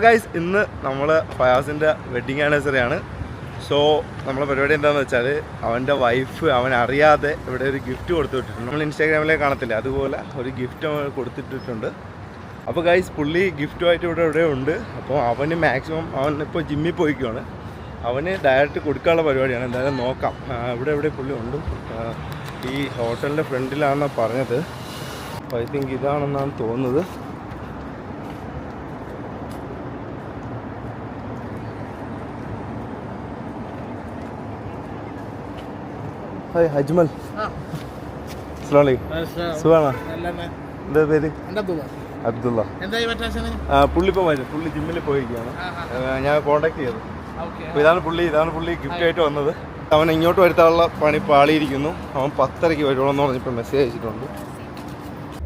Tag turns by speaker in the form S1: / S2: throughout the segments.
S1: Guys, ഇന്ന് നമ്മൾ ഫയാസിൻ്റെ wedding anniversary ആണ്. സോ നമ്മളെ പരിപാടി എന്താണെന്ന് വെച്ചാൽ അവൻ്റെ വൈഫ് അവൻ അറിയാതെ ഇവിടെ ഒരു ഗിഫ്റ്റ് കൊടുത്തു വിട്ടിട്ടുണ്ട്. നമ്മൾ ഇൻസ്റ്റാഗ്രാമിലേ കാണത്തില്ല, അതുപോലെ ഒരു ഗിഫ്റ്റ് അവൻ കൊടുത്തിട്ടിട്ടുണ്ട്. അപ്പോൾ ഗൈസ്, പുള്ളി ഗിഫ്റ്റുമായിട്ട് ഇവിടെ ഉണ്ട്. അപ്പോൾ അവന് മാക്സിമം അവൻ ഇപ്പോൾ ജിമ്മിൽ പോയിക്കുവാണ്. അവന് ഡയറക്റ്റ് കൊടുക്കാനുള്ള പരിപാടിയാണ്. എന്തായാലും നോക്കാം. ഇവിടെ പുള്ളി ഉണ്ട്. ഈ ഹോട്ടലിൻ്റെ ഫ്രണ്ടിലാണെന്നാണ് പറഞ്ഞത്. അപ്പോൾ ഐ തിങ്ക് ഇതാണെന്നാണ് തോന്നുന്നത്. ഹായ് അജ്മൽ, സുഖാണോ? എന്താ പേര്? അബ്ദുള്ള. പുള്ളി ഇപ്പോൾ വരും. പുള്ളി ജിമ്മിൽ പോയിരിക്കുകയാണ്. ഞാൻ കോണ്ടാക്ട് ചെയ്തു. അപ്പോൾ ഇതാണ് പുള്ളി ഗിഫ്റ്റ് ആയിട്ട് വന്നത്. അവൻ ഇങ്ങോട്ട് വരുത്താനുള്ള പണി പാളിയിരിക്കുന്നു. അവൻ 10:30 വരുവോളെന്ന് പറഞ്ഞിപ്പോൾ മെസ്സേജ് അയച്ചിട്ടുണ്ട്.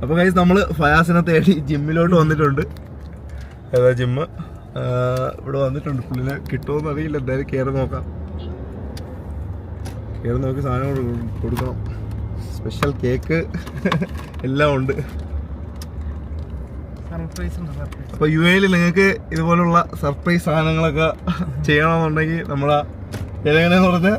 S1: അപ്പോൾ ഗൈസ്, നമ്മൾ ഫയാസിനെ തേടി ജിമ്മിലോട്ട് വന്നിട്ടുണ്ട്. ഏതാ ജിമ്മ് ഇവിടെ വന്നിട്ടുണ്ട്. പുള്ളിനെ കിട്ടുമോയെന്ന് അറിയില്ല. എന്തായാലും കയറി നോക്കാം. കയറി നോക്കി സാധനം കൊടുക്കണം. സ്പെഷ്യൽ കേക്ക് എല്ലാം ഉണ്ട്. അപ്പോൾ UAE നിങ്ങൾക്ക് ഇതുപോലുള്ള സർപ്രൈസ് സാധനങ്ങളൊക്കെ ചെയ്യണമെന്നുണ്ടെങ്കിൽ നമ്മളെ എങ്ങനെയാന്ന് പറഞ്ഞാൽ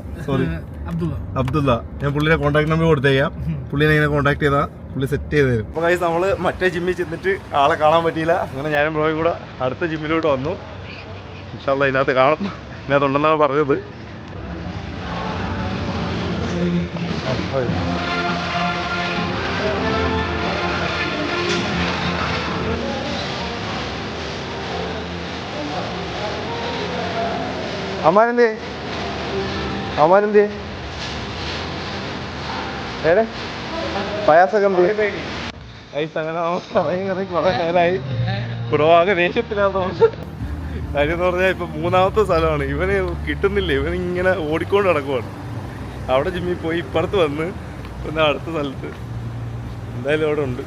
S1: അബ്ദുള്ള, ഞാൻ പുള്ളിയുടെ കോൺടാക്ട് നമ്പർ കൊടുത്തേക്കാം. പുള്ളിനെ ഇങ്ങനെ കോൺടാക്ട് ചെയ്താൽ പുള്ളി സെറ്റ് ചെയ്ത് തരും. അപ്പോൾ ഗൈസ്, നമ്മൾ മറ്റേ ജിമ്മിൽ ചെന്നിട്ട് ആളെ കാണാൻ പറ്റിയില്ല. അങ്ങനെ ഞാനും ബ്രോയും കൂടെ അടുത്ത ജിമ്മിലോട്ട് വന്നു. ഇൻഷാ അല്ലാഹ് ഇതിനകത്ത് കാണും. ഇതിനകത്തുണ്ടെന്നാണ് പറഞ്ഞത്. അമ്മാനെന്തേ ഏടെ പയാസൊക്കെ എന്ത് ഐസ് അങ്ങനെ കുറെ നേരമായി. പുറവാകെ ദേഷ്യത്തിനകത്ത് കാര്യം എന്ന് പറഞ്ഞാൽ ഇപ്പം 3ാമത്തെ സ്ഥലമാണ്. ഇവന് കിട്ടുന്നില്ല. ഇവനിങ്ങനെ ഓടിക്കൊണ്ട് നടക്കുവാണ്. അവിടെ ജിമ്മിൽ പോയി ഇപ്പുറത്ത് വന്ന് പിന്നെ അടുത്ത സ്ഥലത്ത്. എന്തായാലും അവിടെ ഉണ്ട്.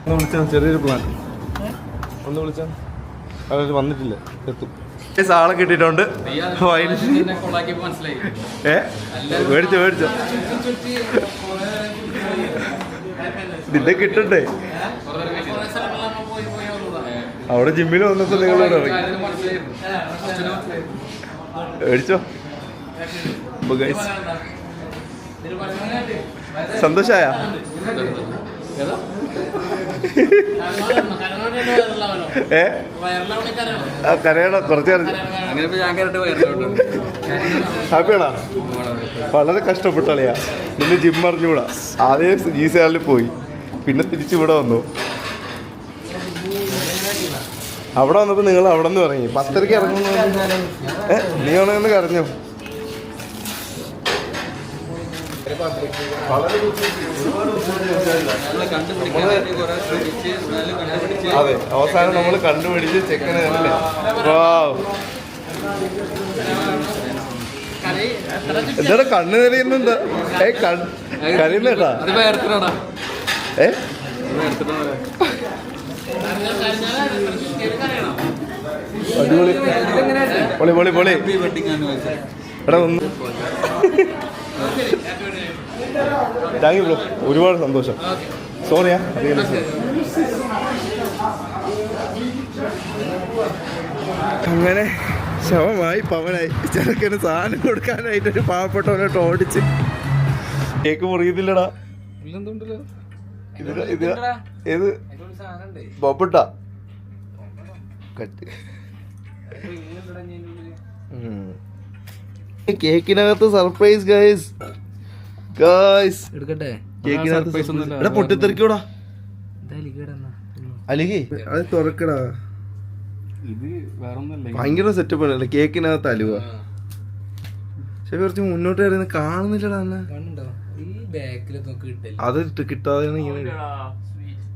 S1: ഒന്ന് വിളിച്ചാൽ ചെറിയൊരു പ്ലാൻ ഒന്ന് വിളിച്ചാൽ അവർ വന്നിട്ടില്ല, എത്തും. ആളെ കിട്ടിയിട്ടുണ്ട്. മേടിച്ചോ നിന്നെ കിട്ടണ്ടേ? അവിടെ ജിമ്മിൽ വന്നപ്പോൾ നിങ്ങളോട് ഇറങ്ങി മേടിച്ചോ. സന്തോഷായ? കരയണോ? കുറച്ച് ഹാപ്പിയാണോ? വളരെ കഷ്ടപ്പെട്ടളിയാ. പിന്നെ ജിം അറിഞ്ഞുകൂടാ. ആദ്യം GCR പോയി, പിന്നെ തിരിച്ചിവിടെ വന്നു. അവിടെ വന്നപ്പോൾ നിങ്ങൾ അവിടെ നിന്ന് ഇറങ്ങി. 10:30 ഇറങ്ങുന്നു. നീ ആണെന്ന് കരഞ്ഞോ? അതെ, അവസാനം നമ്മൾ കണ്ടുപിടിച്ച് ചെക്കനെ അല്ലേ. എന്താ കണ്ണ് കരയുന്നെന്താ? കരയുന്നേട്ടാ. അടിപൊളി പൊളി എടാ ഒന്ന്. താങ്ക് യു ബ്രോ, ഒരുപാട് സന്തോഷം. സോറിയാ. അങ്ങനെ ശവമായി പവനായി. ചെറുക്കന് സാധനം കൊടുക്കാനായിട്ടൊരു പാവപ്പെട്ടവനോട്ട് ഓടിച്ച്. കേക്ക് മുറിയുന്നില്ലടാ. ഏത് ബൊബട്ട കട്ട്. കേക്കിനകത്ത് സർപ്രൈസ് ഗൈസ്. എടുക്കട്ടെ. കേക്കിനകത്ത് പൊട്ടിത്തെറിക്കൂടാ. അലികെ അത് തുറക്കടാ. ഭയങ്കര സെറ്റപ്പ് ആണല്ലേ കേക്കിനകത്ത് അലുവ. ശരി, കുറച്ച് മുന്നോട്ട് വരുന്ന കാണുന്നില്ലടാ. അത് കിട്ടാതെ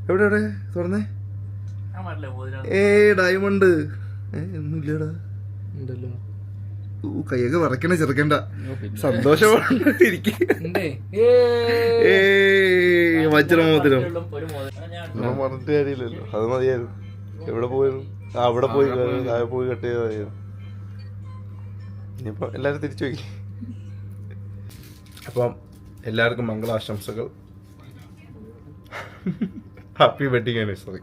S1: എവിടെ തുറന്നേ? ഡയമണ്ട് ഒന്നുമില്ലടാ. കൈയൊക്കെ വിറക്കണ ചെറുക്കണ്ട. സന്തോഷമാണ് വജ്രമോതിരം. പറഞ്ഞിട്ട് കാര്യമില്ലല്ലോ, അത് മതിയായിരുന്നു. എവിടെ പോയിരുന്നു? അവിടെ പോയി താഴെ പോയി കട്ട് ചെയ്താൽ മതിയായിരുന്നു. ഇനിയിപ്പം എല്ലാവരും തിരിച്ചു പോയി. അപ്പം എല്ലാവർക്കും മംഗളാശംസകൾ. Happy wedding anniversary.